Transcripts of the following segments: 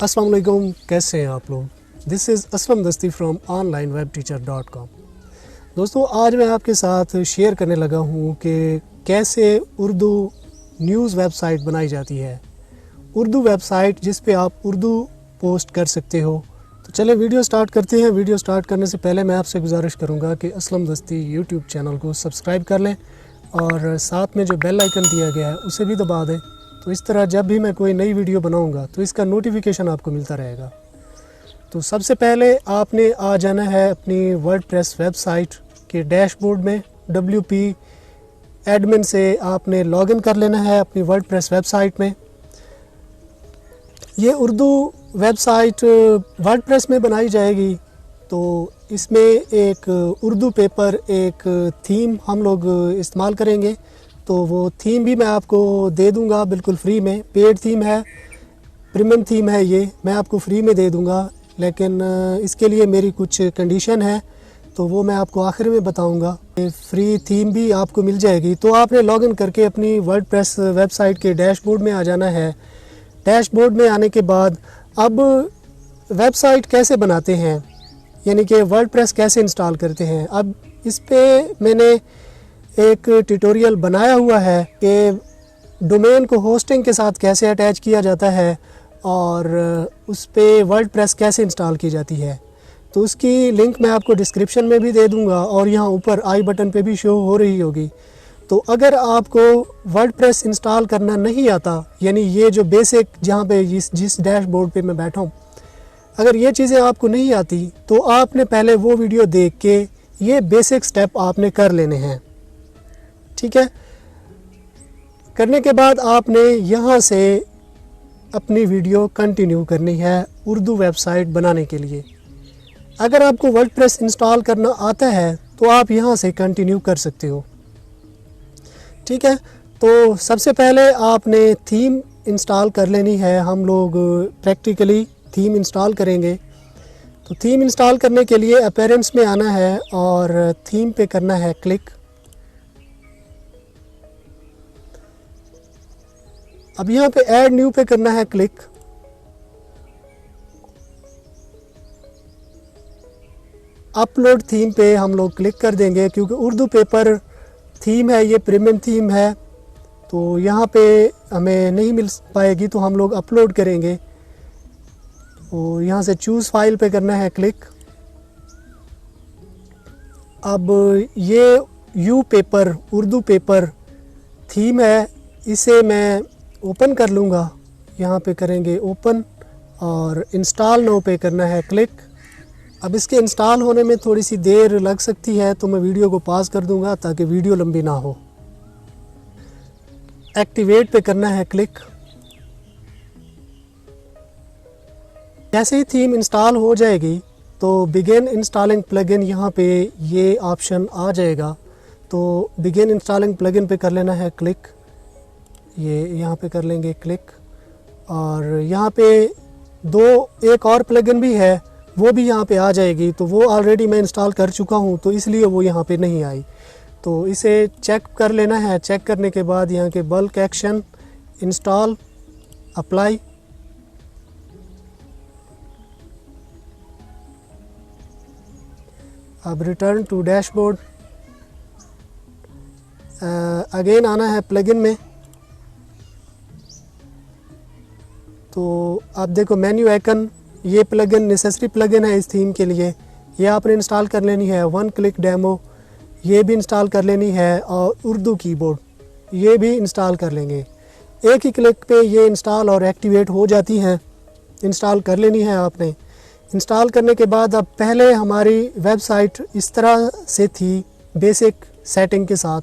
अस्सलाम वालेकुम, कैसे हैं आप लोग। दिस इज़ असलम दस्ती फ्रॉम onlinewebteacher.com। दोस्तों, आज मैं आपके साथ शेयर करने लगा हूँ कि कैसे उर्दू न्यूज़ वेबसाइट बनाई जाती है। उर्दू वेबसाइट जिस पे आप उर्दू पोस्ट कर सकते हो। तो चले वीडियो स्टार्ट करते हैं। वीडियो स्टार्ट करने से पहले मैं आपसे गुजारिश करूँगा कि असलम दस्ती यूट्यूब चैनल को सब्सक्राइब कर लें और साथ में जो बेल आइकन दिया गया है उसे भी दबा दें। तो इस तरह जब भी मैं कोई नई वीडियो बनाऊंगा तो इसका नोटिफिकेशन आपको मिलता रहेगा। तो सबसे पहले आपने आ जाना है अपनी वर्डप्रेस वेबसाइट के डैशबोर्ड में। WP एडमिन से आपने लॉगिन कर लेना है अपनी वर्डप्रेस वेबसाइट में। ये उर्दू वेबसाइट वर्डप्रेस में बनाई जाएगी, तो इसमें एक उर्दू पेपर, एक थीम हम लोग इस्तेमाल करेंगे। तो वो थीम भी मैं आपको दे दूंगा बिल्कुल फ्री में। पेड थीम है, प्रीमियम थीम है, ये मैं आपको फ्री में दे दूंगा, लेकिन इसके लिए मेरी कुछ कंडीशन है, तो वो मैं आपको आखिर में बताऊंगा। फ्री थीम भी आपको मिल जाएगी। तो आपने लॉगिन करके अपनी वर्डप्रेस वेबसाइट के डैशबोर्ड में आ जाना है। डैशबोर्ड में आने के बाद अब वेबसाइट कैसे बनाते हैं, यानी कि वर्डप्रेस कैसे इंस्टॉल करते हैं। अब इस पे मैंने एक ट्यूटोरियल बनाया हुआ है कि डोमेन को होस्टिंग के साथ कैसे अटैच किया जाता है और उस पे वर्डप्रेस कैसे इंस्टॉल की जाती है। तो उसकी लिंक मैं आपको डिस्क्रिप्शन में भी दे दूंगा और यहाँ ऊपर आई बटन पे भी शो हो रही होगी। तो अगर आपको वर्डप्रेस इंस्टॉल करना नहीं आता, यानी ये जो बेसिक जहाँ पे जिस डैशबोर्ड पे मैं बैठा हूँ, अगर ये चीज़ें आपको नहीं आती तो आपने पहले वो वीडियो देख के ये बेसिक स्टेप आपने कर लेने हैं। ठीक है। करने के बाद आपने यहाँ से अपनी वीडियो कंटिन्यू करनी है उर्दू वेबसाइट बनाने के लिए। अगर आपको वर्डप्रेस इंस्टॉल करना आता है तो आप यहाँ से कंटिन्यू कर सकते हो। ठीक है। तो सबसे पहले आपने थीम इंस्टॉल कर लेनी है। हम लोग प्रैक्टिकली थीम इंस्टॉल करेंगे। तो थीम इंस्टॉल करने के लिए अपीयरेंस में आना है और थीम पे करना है क्लिक। अब यहाँ पे ऐड न्यू पे करना है क्लिक। अपलोड थीम पे हम लोग क्लिक कर देंगे, क्योंकि उर्दू पेपर थीम है, ये प्रीमियम थीम है, तो यहाँ पे हमें नहीं मिल पाएगी, तो हम लोग अपलोड करेंगे। तो यहाँ से चूज़ फाइल पे करना है क्लिक। अब ये you paper Urdu paper theme है, इसे मैं ओपन कर लूँगा। यहाँ पे करेंगे ओपन और इंस्टॉल नो पे करना है क्लिक। अब इसके इंस्टॉल होने में थोड़ी सी देर लग सकती है, तो मैं वीडियो को पॉज कर दूँगा ताकि वीडियो लंबी ना हो। एक्टिवेट पे करना है क्लिक। जैसे ही थीम इंस्टॉल हो जाएगी तो बिगिन इंस्टॉलिंग प्लगइन, यहाँ पे ये ऑप्शन आ जाएगा। तो बिगिन इंस्टॉलिंग प्लगइन पे कर लेना है क्लिक। ये यहाँ पे कर लेंगे क्लिक और यहाँ पे एक और प्लगइन भी है, वो भी यहाँ पे आ जाएगी। तो वो ऑलरेडी मैं इंस्टॉल कर चुका हूँ, तो इसलिए वो यहाँ पे नहीं आई। तो इसे चेक कर लेना है। चेक करने के बाद यहाँ के बल्क एक्शन, इंस्टॉल, अप्लाई। अब रिटर्न टू डैशबोर्ड, अगेन आना है प्लगइन में। तो आप देखो मेन्यू आइकन, ये प्लगइन नेसेसरी प्लगइन है इस थीम के लिए, ये आपने इंस्टॉल कर लेनी है। वन क्लिक डेमो ये भी इंस्टॉल कर लेनी है और उर्दू कीबोर्ड ये भी इंस्टॉल कर लेंगे। एक ही क्लिक पे ये इंस्टॉल और एक्टिवेट हो जाती हैं। इंस्टॉल कर लेनी है आपने। इंस्टॉल करने के बाद अब पहले हमारी वेबसाइट इस तरह से थी बेसिक सेटिंग के साथ।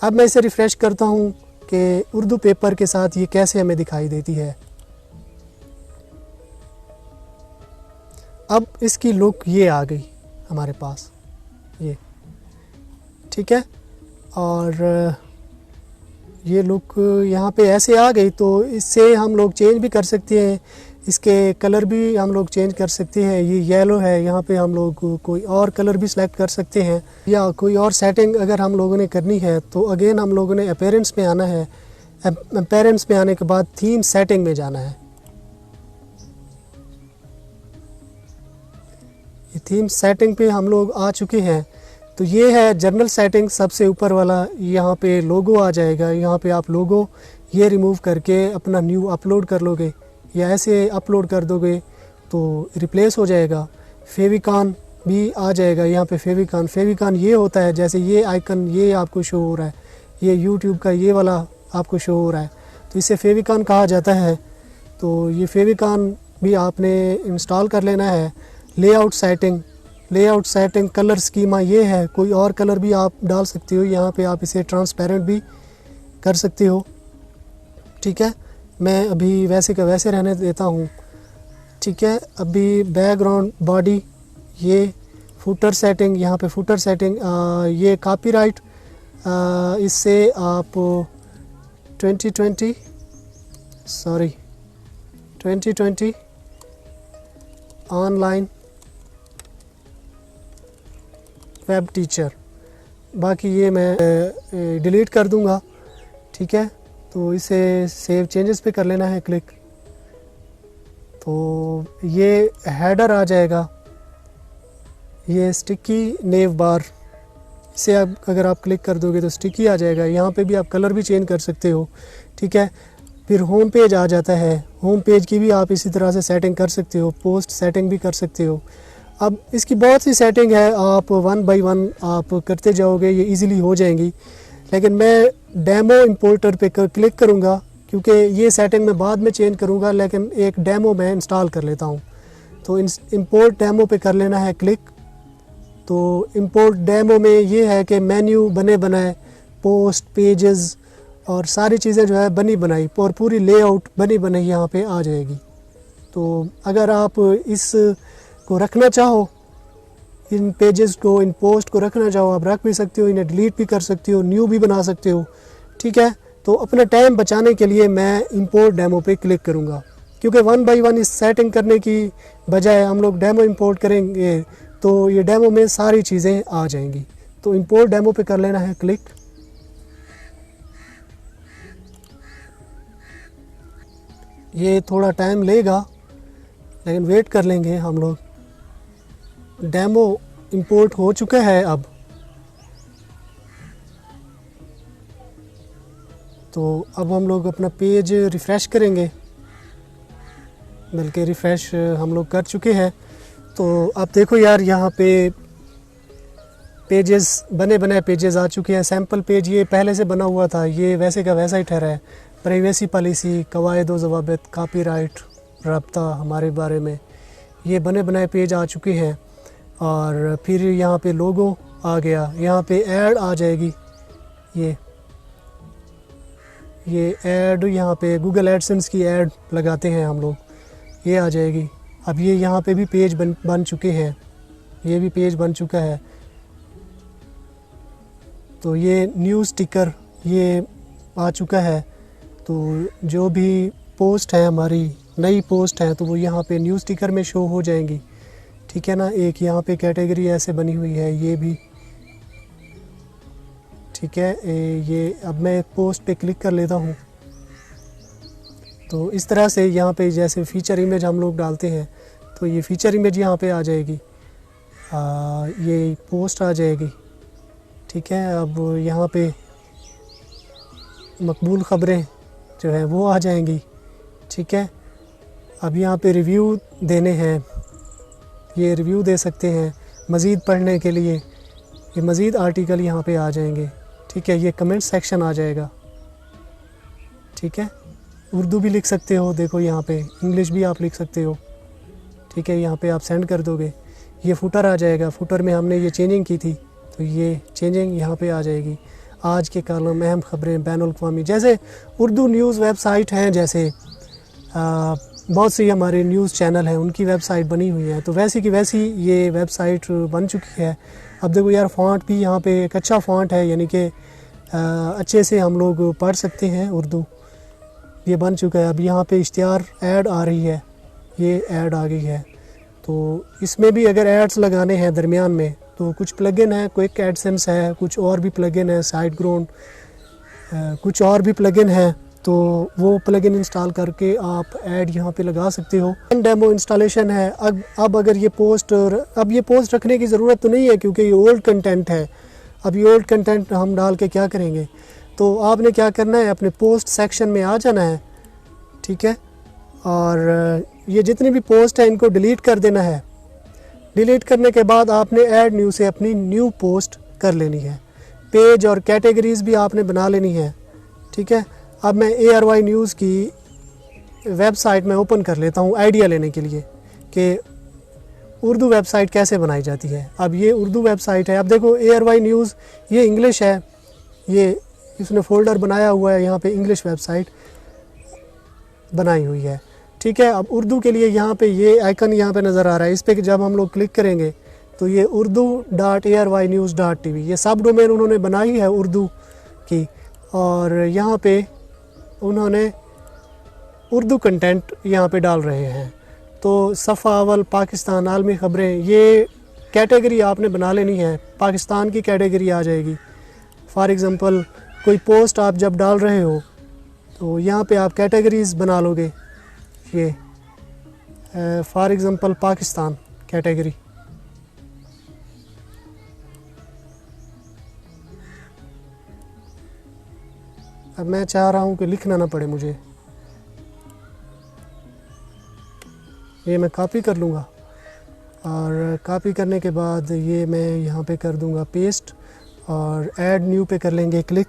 अब मैं इसे रिफ़्रेश करता हूँ कि उर्दू पेपर के साथ ये कैसे हमें दिखाई देती है। अब इसकी लुक ये आ गई हमारे पास, ये ठीक है। और ये लुक यहाँ पे ऐसे आ गई। तो इससे हम लोग चेंज भी कर सकते हैं, इसके कलर भी हम लोग चेंज कर सकते हैं। ये येलो है, यहाँ पे हम लोग कोई और कलर भी सिलेक्ट कर सकते हैं, या कोई और सेटिंग अगर हम लोगों ने करनी है तो अगेन हम लोगों ने अपीयरेंस में आना है। अपीयरेंस में आने के बाद थीम सेटिंग में जाना है। थीम सेटिंग पे हम लोग आ चुके हैं। तो ये है जनरल सेटिंग, सबसे ऊपर वाला। यहाँ पे लोगो आ जाएगा, यहाँ पे आप लोगो ये रिमूव करके अपना न्यू अपलोड कर लोगे या ऐसे अपलोड कर दोगे तो रिप्लेस हो जाएगा। फेविकॉन भी आ जाएगा यहाँ पे। फेविकॉन ये होता है, जैसे ये आइकन ये आपको शो हो रहा है, ये यूट्यूब का ये वाला आपको शो हो रहा है, तो इसे फेविकॉन कहा जाता है। तो ये फेविकॉन भी आपने इंस्टॉल कर लेना है। लेआउट सेटिंग कलर स्कीमा ये है, कोई और कलर भी आप डाल सकते हो। यहाँ पे आप इसे ट्रांसपेरेंट भी कर सकते हो, ठीक है। मैं अभी वैसे का वैसे रहने देता हूँ, ठीक है। अभी बैकग्राउंड बॉडी, ये फुटर सेटिंग, यहाँ पे फुटर सेटिंग, ये कॉपीराइट, इससे आप 2020 ऑनलाइन वेब टीचर, बाकी ये मैं डिलीट कर दूंगा, ठीक है। तो इसे सेव चेंजेस पे कर लेना है क्लिक। तो ये हेडर आ जाएगा, ये स्टिकी नेव बार, इसे आप अगर आप क्लिक कर दोगे तो स्टिकी आ जाएगा। यहाँ पे भी आप कलर भी चेंज कर सकते हो, ठीक है। फिर होम पेज आ जाता है, होम पेज की भी आप इसी तरह से सेटिंग कर सकते हो, पोस्ट सेटिंग भी कर सकते हो। अब इसकी बहुत सी सेटिंग है, आप 1 बाय 1 आप करते जाओगे, ये इजीली हो जाएंगी। लेकिन मैं डेमो इंपोर्टर पे क्लिक करूँगा, क्योंकि ये सेटिंग मैं बाद में चेंज करूँगा, लेकिन एक डेमो मैं इंस्टॉल कर लेता हूँ। तो इंपोर्ट डेमो पे कर लेना है क्लिक। तो इंपोर्ट डेमो में ये है कि मेन्यू बने बनाए, पोस्ट, पेजेस और सारी चीज़ें जो है बनी बनाई, और पूरी लेआउट बनी बनाई यहाँ पे आ जाएगी। तो अगर आप इस को रखना चाहो, इन पेजेस को, इन पोस्ट को रखना चाहो, आप रख भी सकते हो, इन्हें डिलीट भी कर सकते हो, न्यू भी बना सकते हो, ठीक है। तो अपना टाइम बचाने के लिए मैं इंपोर्ट डेमो पे क्लिक करूँगा, क्योंकि 1 बाय 1 इस सेटिंग करने की बजाय हम लोग डेमो इंपोर्ट करेंगे तो ये डेमो में सारी चीज़ें आ जाएंगी। तो इंपोर्ट डेमो पे कर लेना है क्लिक। ये थोड़ा टाइम लेगा, लेकिन वेट कर लेंगे हम लोग। डेमो इंपोर्ट हो चुका है अब। तो अब हम लोग अपना पेज रिफ़्रेश करेंगे, बल्कि रिफ़्रेश हम लोग कर चुके हैं। तो अब देखो यार, यहाँ पे पेजेस बने बनाए पेजेस आ चुके हैं। सैम्पल पेज ये पहले से बना हुआ था, ये वैसे का वैसा ही ठहरा है। प्राइवेसी पॉलिसी, कवायद व ज़वाबित, कॉपीराइट, रब्ता हमारे बारे में, ये बने बनाए पेज आ चुके हैं। और फिर यहाँ पे लोगो आ गया, यहाँ पे ऐड आ जाएगी। ये ऐड, यहाँ पे गूगल एडसेंस की ऐड लगाते हैं हम लोग, ये आ जाएगी। अब ये यहाँ पे भी पेज बन चुके हैं, ये भी पेज बन चुका है। तो ये न्यू स्टिकर ये आ चुका है। तो जो भी पोस्ट है, हमारी नई पोस्ट है, तो वो यहाँ पे न्यू स्टिकर में शो हो जाएंगी, ठीक है ना। एक यहाँ पे कैटेगरी ऐसे बनी हुई है, ये भी ठीक है। ये अब मैं पोस्ट पे क्लिक कर लेता हूँ। तो इस तरह से यहाँ पे जैसे फ़ीचर इमेज हम लोग डालते हैं, तो ये फ़ीचर इमेज यहाँ पे आ जाएगी, ये पोस्ट आ जाएगी, ठीक है। अब यहाँ पे मकबूल ख़बरें जो है वो आ जाएंगी, ठीक है। अब यहाँ पे रिव्यू देने हैं, ये रिव्यू दे सकते हैं मज़ीद पढ़ने के लिए, ये मज़ीद आर्टिकल यहाँ पे आ जाएंगे, ठीक है। ये कमेंट सेक्शन आ जाएगा, ठीक है। उर्दू भी लिख सकते हो, देखो यहाँ पे इंग्लिश भी आप लिख सकते हो, ठीक है। यहाँ पे आप सेंड कर दोगे, ये फुटर आ जाएगा। फुटर में हमने ये चेंजिंग की थी, तो ये चेंजिंग यहाँ पे आ जाएगी। आज के कॉलम, अहम ख़बरें, बैनुल-अक़वामी, जैसे उर्दू न्यूज़ वेबसाइट हैं, जैसे बहुत सी हमारे न्यूज़ चैनल हैं, उनकी वेबसाइट बनी हुई है, तो वैसी की वैसी ये वेबसाइट बन चुकी है। अब देखो यार, फ़ॉन्ट भी यहाँ पे एक अच्छा फ़ॉन्ट है, यानी कि अच्छे से हम लोग पढ़ सकते हैं उर्दू, ये बन चुका है। अब यहाँ पे इश्तिहार ऐड आ रही है, ये ऐड आ गई है। तो इसमें भी अगर एड्स लगाने हैं दरमियान में, तो कुछ प्लगइन है, क्विक एडसेंस है, कुछ और भी प्लगइन है, साइड ग्राउंड, कुछ और भी प्लगइन है। तो वो प्लगइन इंस्टॉल करके आप ऐड यहाँ पे लगा सकते हो। डेमो इंस्टॉलेशन है। अब अगर ये पोस्ट रखने की ज़रूरत तो नहीं है क्योंकि ये ओल्ड कंटेंट है। अब ये ओल्ड कंटेंट हम डाल के क्या करेंगे, तो आपने क्या करना है, अपने पोस्ट सेक्शन में आ जाना है, ठीक है, और ये जितनी भी पोस्ट है इनको डिलीट कर देना है। डिलीट करने के बाद आपने ऐड न्यू से अपनी न्यू पोस्ट कर लेनी है। पेज और कैटेगरीज़ भी आपने बना लेनी है, ठीक है। अब मैं ARY न्यूज़ की वेबसाइट में ओपन कर लेता हूँ आइडिया लेने के लिए कि उर्दू वेबसाइट कैसे बनाई जाती है। अब ये उर्दू वेबसाइट है। अब देखो ARY न्यूज़ ये इंग्लिश है, ये इसने फ़ोल्डर बनाया हुआ है, यहाँ पे इंग्लिश वेबसाइट बनाई हुई है, ठीक है। अब उर्दू के लिए यहाँ पे ये आइकन यहाँ पे नज़र आ रहा है, इस पर जब हम लोग क्लिक करेंगे तो ये urdu.arYnews.tv ये सब डोमेन उन्होंने बनाई है उर्दू की, और यहाँ पे उन्होंने उर्दू कंटेंट यहाँ पे डाल रहे हैं। तो सफ़ा अवल पाकिस्तान आलमी ख़बरें, ये कैटेगरी आपने बना लेनी है, पाकिस्तान की कैटेगरी आ जाएगी। फॉर एग्ज़ाम्पल कोई पोस्ट आप जब डाल रहे हो तो यहाँ पे आप कैटेगरीज़ बना लोगे। ये फॉर एग्ज़ाम्पल पाकिस्तान कैटेगरी, अब मैं चाह रहा हूँ कि लिखना ना पड़े मुझे, ये मैं कॉपी कर लूँगा और कॉपी करने के बाद ये मैं यहाँ पे कर दूँगा पेस्ट और ऐड न्यू पे कर लेंगे क्लिक।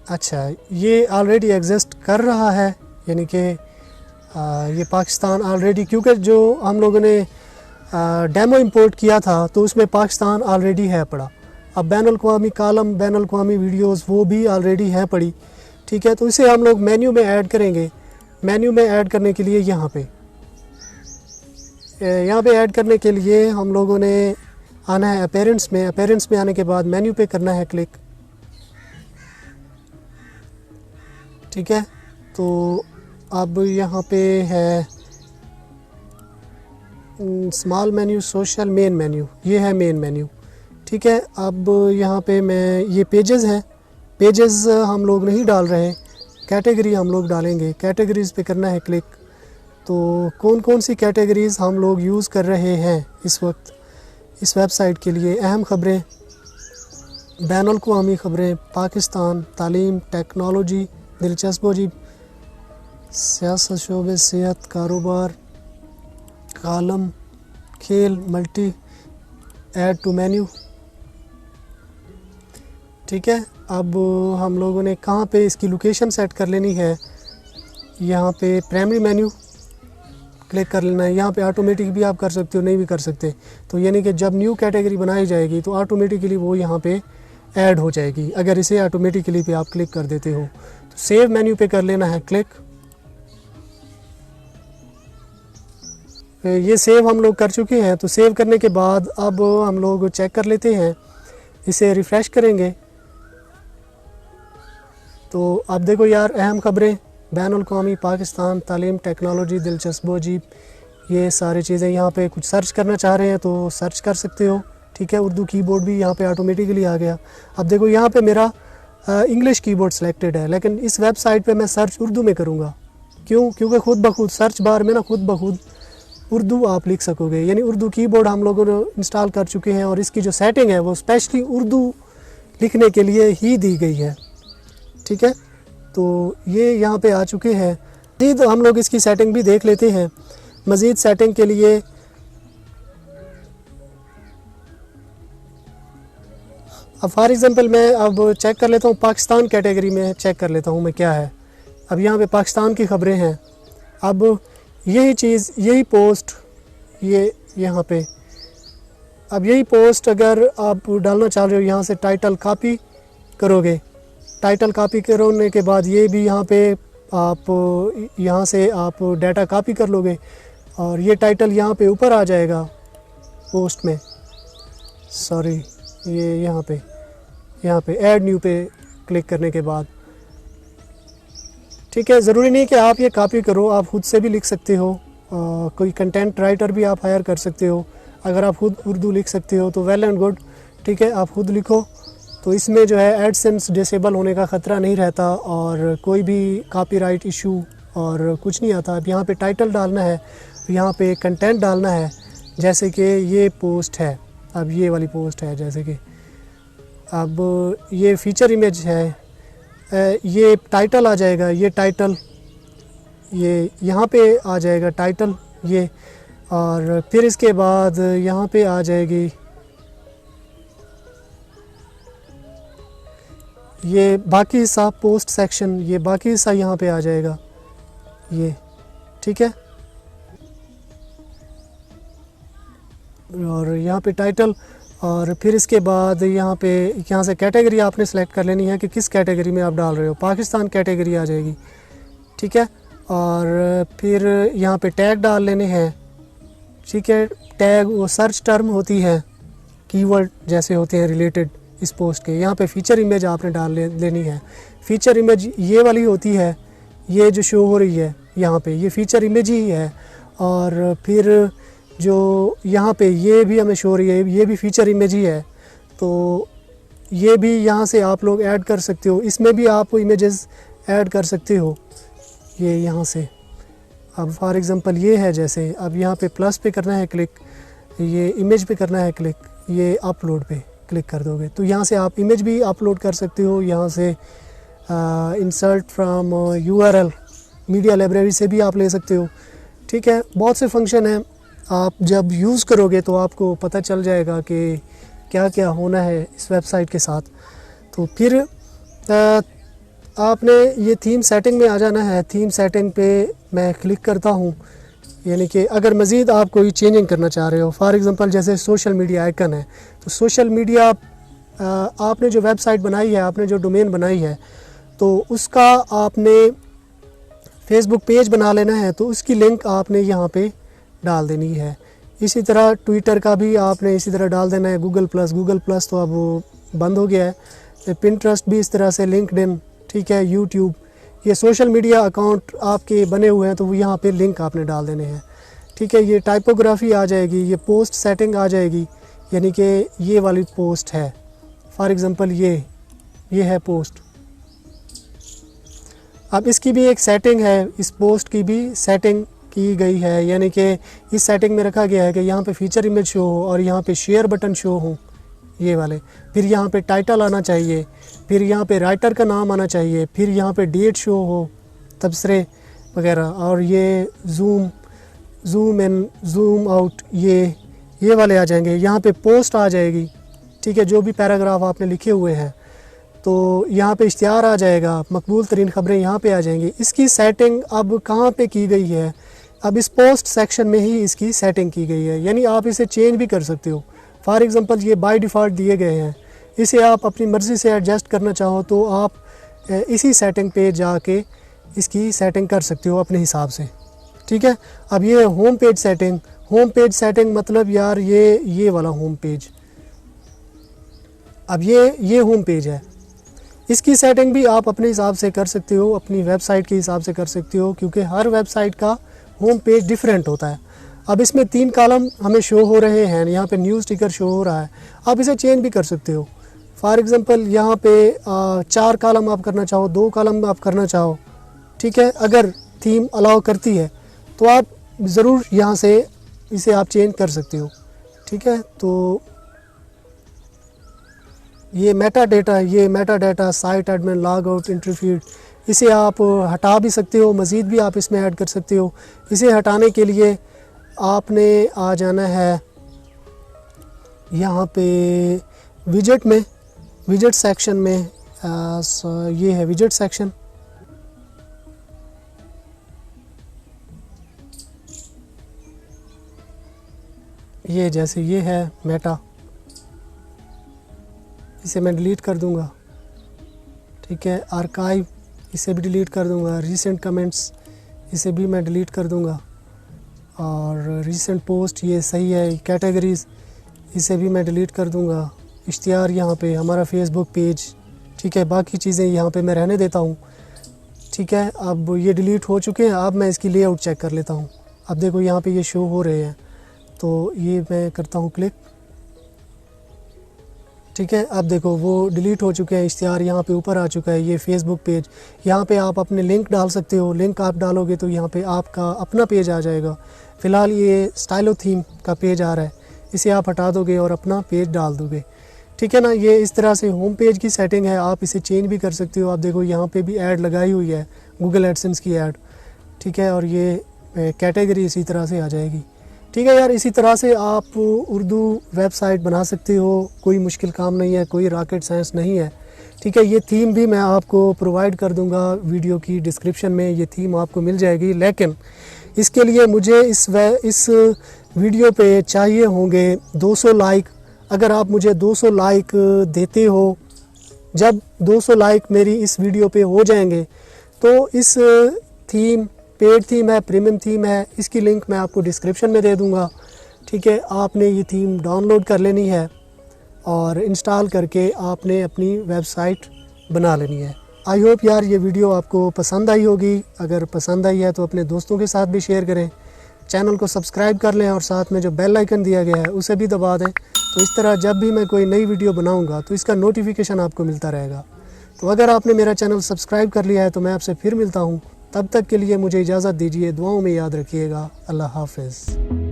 अच्छा, ये ऑलरेडी एग्जिस्ट कर रहा है, यानी कि ये पाकिस्तान ऑलरेडी, क्योंकि जो हम लोगों ने डेमो इंपोर्ट किया था तो उसमें पाकिस्तान ऑलरेडी है पड़ा। अब बैनुल-अक़वामी कॉलम, बैनुल-अक़वामी वीडियोस वो भी ऑलरेडी है पड़ी, ठीक है। तो इसे हम लोग मेन्यू में ऐड करेंगे। मेन्यू में ऐड करने के लिए यहाँ पे ऐड करने के लिए हम लोगों ने आना है अपीयरेंस में। अपीयरेंस में आने के बाद मेन्यू पे करना है क्लिक, ठीक है। तो अब यहाँ पे है small menu, social, main menu, ये है मेन मेन्यू, ठीक है। अब यहाँ पे मैं ये पेजेस हैं, पेजेस हम लोग नहीं डाल रहे, कैटेगरी हम लोग डालेंगे। कैटेगरीज़ पे करना है क्लिक। तो कौन कौन सी कैटेगरीज़ हम लोग यूज़ कर रहे हैं इस वक्त इस वेबसाइट के लिए, अहम ख़बरें, बैनुल-अक़वामी ख़बरें, पाकिस्तान, तालीम, टेक्नोलॉजी, दिलचस्प अजीब, सियासत, शोबे, सेहत, कारोबार, कॉलम, खेल, मल्टी, ऐड टू मेन्यू, ठीक है। अब हम लोगों ने कहाँ पे इसकी लोकेशन सेट कर लेनी है, यहाँ पे प्राइमरी मेन्यू क्लिक कर लेना है। यहाँ पे ऑटोमेटिक भी आप कर सकते हो, नहीं भी कर सकते। तो यानी कि जब न्यू कैटेगरी बनाई जाएगी तो ऑटोमेटिकली वो यहाँ पे ऐड हो जाएगी, अगर इसे ऑटोमेटिकली पे आप क्लिक कर देते हो। तो सेव मेन्यू पे कर लेना है क्लिक। ये सेव हम लोग कर चुके हैं। तो सेव करने के बाद अब हम लोग चेक कर लेते हैं, इसे रिफ़्रेश करेंगे तो अब देखो यार, अहम ख़बरें, बैनुल-अक़वामी, पाकिस्तान, तालीम, टेक्नोलॉजी, दिलचस्प अजीब, ये सारी चीज़ें। यहाँ पे कुछ सर्च करना चाह रहे हैं तो सर्च कर सकते हो, ठीक है। उर्दू कीबोर्ड भी यहाँ पे ऑटोमेटिकली आ गया। अब देखो यहाँ पे मेरा इंग्लिश कीबोर्ड सेलेक्टेड है, लेकिन इस वेबसाइट पे मैं सर्च उर्दू में करूँगा। क्यों? क्योंकि खुद ब खुद सर्च बार में ना खुद ब खुद उर्दू आप लिख सकोगे। यानी उर्दू कीबोर्ड हम लोगों ने इंस्टॉल कर चुके हैं और इसकी जो सेटिंग है वो स्पेशली उर्दू लिखने के लिए ही दी गई है, ठीक है। तो ये यहाँ पे आ चुके हैं। मज़ीद हम लोग इसकी सेटिंग भी देख लेते हैं। मज़ीद सेटिंग के लिए अब फॉर एग्ज़ाम्पल मैं अब चेक कर लेता हूँ, पाकिस्तान कैटेगरी में चेक कर लेता हूँ मैं क्या है। अब यहाँ पे पाकिस्तान की ख़बरें हैं। अब यही चीज़, यही पोस्ट, ये यहाँ पे अब यही पोस्ट अगर आप डालना चाह रहे हो, यहाँ से टाइटल कॉपी करोगे। टाइटल कॉपी करने के बाद ये भी यहाँ पे आप यहाँ से आप डाटा कॉपी कर लोगे और ये टाइटल यहाँ पे ऊपर आ जाएगा पोस्ट में। सॉरी, ये यहाँ पे ऐड न्यू पे क्लिक करने के बाद, ठीक है। ज़रूरी नहीं कि आप ये कॉपी करो, आप खुद से भी लिख सकते हो। कोई कंटेंट राइटर भी आप हायर कर सकते हो। अगर आप खुद उर्दू लिख सकते हो तो वेल एंड गुड, ठीक है, आप खुद लिखो। तो इसमें जो है एडसेंस डिसेबल होने का ख़तरा नहीं रहता और कोई भी कॉपीराइट इशू और कुछ नहीं आता। अब यहाँ पे टाइटल डालना है, यहाँ पे कंटेंट डालना है, जैसे कि ये पोस्ट है, अब ये वाली पोस्ट है, जैसे कि अब ये फ़ीचर इमेज है, ये टाइटल आ जाएगा, ये टाइटल, ये यहाँ पे आ जाएगा टाइटल ये, और फिर इसके बाद यहाँ पे आ जाएगी ये बाकी हिस्सा पोस्ट सेक्शन, ये बाकी हिस्सा यहाँ पे आ जाएगा ये, ठीक है। और यहाँ पे टाइटल, और फिर इसके बाद यहाँ पे यहाँ से कैटेगरी आपने सेलेक्ट कर लेनी है कि किस कैटेगरी में आप डाल रहे हो। पाकिस्तान कैटेगरी आ जाएगी, ठीक है। और फिर यहाँ पे टैग डाल लेने हैं, ठीक है। टैग वो सर्च टर्म होती है, कीवर्ड जैसे होते हैं रिलेटेड इस पोस्ट के। यहाँ पे फ़ीचर इमेज आपने डाल लेनी है। फ़ीचर इमेज ये वाली होती है, ये जो शो हो रही है यहाँ पे, ये फ़ीचर इमेज ही है। और फिर जो यहाँ पे ये भी हमें शो हो रही है, ये भी फ़ीचर इमेज ही है। तो ये भी यहाँ से आप लोग ऐड कर सकते हो, इसमें भी आप इमेजेस ऐड कर सकते हो ये यहाँ से। अब फॉर एग्ज़ाम्पल ये है, जैसे अब यहाँ पे प्लस पे करना है क्लिक, ये इमेज पे करना है क्लिक, ये अपलोड पे क्लिक कर दोगे तो यहाँ से आप इमेज भी अपलोड कर सकते हो। यहाँ से insert from URL media library से भी आप ले सकते हो, ठीक है। बहुत से फंक्शन हैं, आप जब यूज़ करोगे तो आपको पता चल जाएगा कि क्या क्या होना है इस वेबसाइट के साथ। तो फिर आपने ये थीम सेटिंग में आ जाना है। थीम सेटिंग पे मैं क्लिक करता हूँ, यानी कि अगर मज़ीद आप कोई चेंजिंग करना चाह रहे हो, फॉर एग्ज़ाम्पल जैसे सोशल मीडिया आइकन है, तो सोशल मीडिया आपने जो वेबसाइट बनाई है, आपने जो डोमेन बनाई है, तो उसका आपने फेसबुक पेज बना लेना है, तो उसकी लिंक आपने यहाँ पे डाल देनी है। इसी तरह ट्विटर का भी आपने इसी तरह डाल देना है। गूगल प्लस तो अब वो बंद हो गया है। पिंटरेस्ट भी इस तरह से, लिंक्डइन, ठीक है, यूट्यूब, ये सोशल मीडिया अकाउंट आपके बने हुए हैं तो वो यहाँ पे लिंक आपने डाल देने हैं, ठीक है। ये टाइपोग्राफी आ जाएगी, ये पोस्ट सेटिंग आ जाएगी, यानी कि ये वाली पोस्ट है, फॉर एग्ज़ाम्पल ये है पोस्ट। अब इसकी भी एक सेटिंग है, इस पोस्ट की भी सेटिंग की गई है, यानी कि इस सेटिंग में रखा गया है कि यहाँ पे फ़ीचर इमेज शो हो और यहाँ पे शेयर बटन शो हो, ये वाले। फिर यहाँ पे टाइटल आना चाहिए, फिर यहाँ पे राइटर का नाम आना चाहिए, फिर यहाँ पे डेट शो हो, तबसरे वगैरह, और ये ज़ूम इन ज़ूम आउट, ये वाले आ जाएंगे। यहाँ पे पोस्ट आ जाएगी, ठीक है, जो भी पैराग्राफ आपने लिखे हुए हैं। तो यहाँ पे इश्तिहार आ जाएगा, मकबूल तरीन ख़बरें यहाँ पे आ जाएंगी। इसकी सेटिंग अब कहाँ पे की गई है? अब इस पोस्ट सेक्शन में ही इसकी सेटिंग की गई है, यानी आप इसे चेंज भी कर सकते हो। फॉर एग्ज़ाम्पल ये बाय डिफ़ॉल्ट दिए गए हैं, इसे आप अपनी मर्ज़ी से एडजस्ट करना चाहो तो आप इसी सेटिंग पे जाके इसकी सेटिंग कर सकते हो अपने हिसाब से, ठीक है। अब ये होम पेज सेटिंग मतलब यार ये वाला होम पेज, अब ये होम पेज है, इसकी सेटिंग भी आप अपने हिसाब से कर सकते हो, अपनी वेबसाइट के हिसाब से कर सकते हो, क्योंकि हर वेबसाइट का होम पेज डिफरेंट होता है। अब इसमें 3 कॉलम हमें शो हो रहे हैं, यहाँ पे न्यूज़ टिकर शो हो रहा है, आप इसे चेंज भी कर सकते हो। फॉर एग्ज़ाम्पल यहाँ पे 4 कॉलम आप करना चाहो, 2 कॉलम आप करना चाहो, ठीक है। अगर थीम अलाउ करती है तो आप ज़रूर यहाँ से इसे आप चेंज कर सकते हो, ठीक है। तो ये Meta data site admin log out entry feed, इसे आप हटा भी सकते हो, मज़ीद भी आप इसमें ऐड कर सकते हो। इसे हटाने के लिए आपने आ जाना है यहाँ पे विजेट सेक्शन में, ये है विजेट सेक्शन, ये जैसे ये है मेटा, इसे मैं डिलीट कर दूंगा, ठीक है। आर्काइव, इसे भी डिलीट कर दूंगा। रीसेंट कमेंट्स, इसे भी मैं डिलीट कर दूंगा। और रीसेंट पोस्ट, ये सही है। कैटेगरीज़, इसे भी मैं डिलीट कर दूंगा। इश्तिहार यहाँ पे हमारा फेसबुक पेज, ठीक है। बाकी चीज़ें यहाँ पे मैं रहने देता हूँ, ठीक है। अब ये डिलीट हो चुके हैं। अब मैं इसकी लेआउट चेक कर लेता हूँ। अब देखो यहाँ पे ये शो हो रहे हैं, तो ये मैं करता हूँ क्लिक, ठीक है, अब देखो वो डिलीट हो चुके हैं इश्तिहार, यहाँ पे ऊपर आ चुका है ये फेसबुक पेज। यहाँ पे आप अपने लिंक डाल सकते हो, लिंक आप डालोगे तो यहाँ पे आपका अपना पेज आ जाएगा। फ़िलहाल ये स्टाइलो थीम का पेज आ रहा है, इसे आप हटा दोगे और अपना पेज डाल दोगे। ठीक है ना, ये इस तरह से होम पेज की सेटिंग है, आप इसे चेंज भी कर सकते हो। आप देखो यहाँ पे भी ऐड लगाई हुई है, गूगल एडसेंस की ऐड। ठीक है, और ये कैटेगरी इसी तरह से आ जाएगी। ठीक है यार, इसी तरह से आप उर्दू वेबसाइट बना सकते हो, कोई मुश्किल काम नहीं है, कोई रॉकेट साइंस नहीं है। ठीक है, ये थीम भी मैं आपको प्रोवाइड कर दूंगा वीडियो की डिस्क्रिप्शन में, ये थीम आपको मिल जाएगी। लेकिन इसके लिए मुझे इस वीडियो पे चाहिए होंगे 200 लाइक। अगर आप मुझे 200 लाइक देते हो, जब 200 लाइक मेरी इस वीडियो पे हो जाएंगे तो इस थीम, पेड थीम है, प्रीमियम थीम है, इसकी लिंक मैं आपको डिस्क्रिप्शन में दे दूंगा। ठीक है, आपने ये थीम डाउनलोड कर लेनी है और इंस्टॉल करके आपने अपनी वेबसाइट बना लेनी है। आई होप यार ये वीडियो आपको पसंद आई होगी। अगर पसंद आई है तो अपने दोस्तों के साथ भी शेयर करें, चैनल को सब्सक्राइब कर लें और साथ में जो बेल आइकन दिया गया है उसे भी दबा दें। तो इस तरह जब भी मैं कोई नई वीडियो बनाऊंगा तो इसका नोटिफिकेशन आपको मिलता रहेगा। तो अगर आपने मेरा चैनल सब्सक्राइब कर लिया है तो मैं आपसे फिर मिलता हूँ। तब तक के लिए मुझे इजाज़त दीजिए, दुआओं में याद रखिएगा। अल्लाह हाफ़िज़।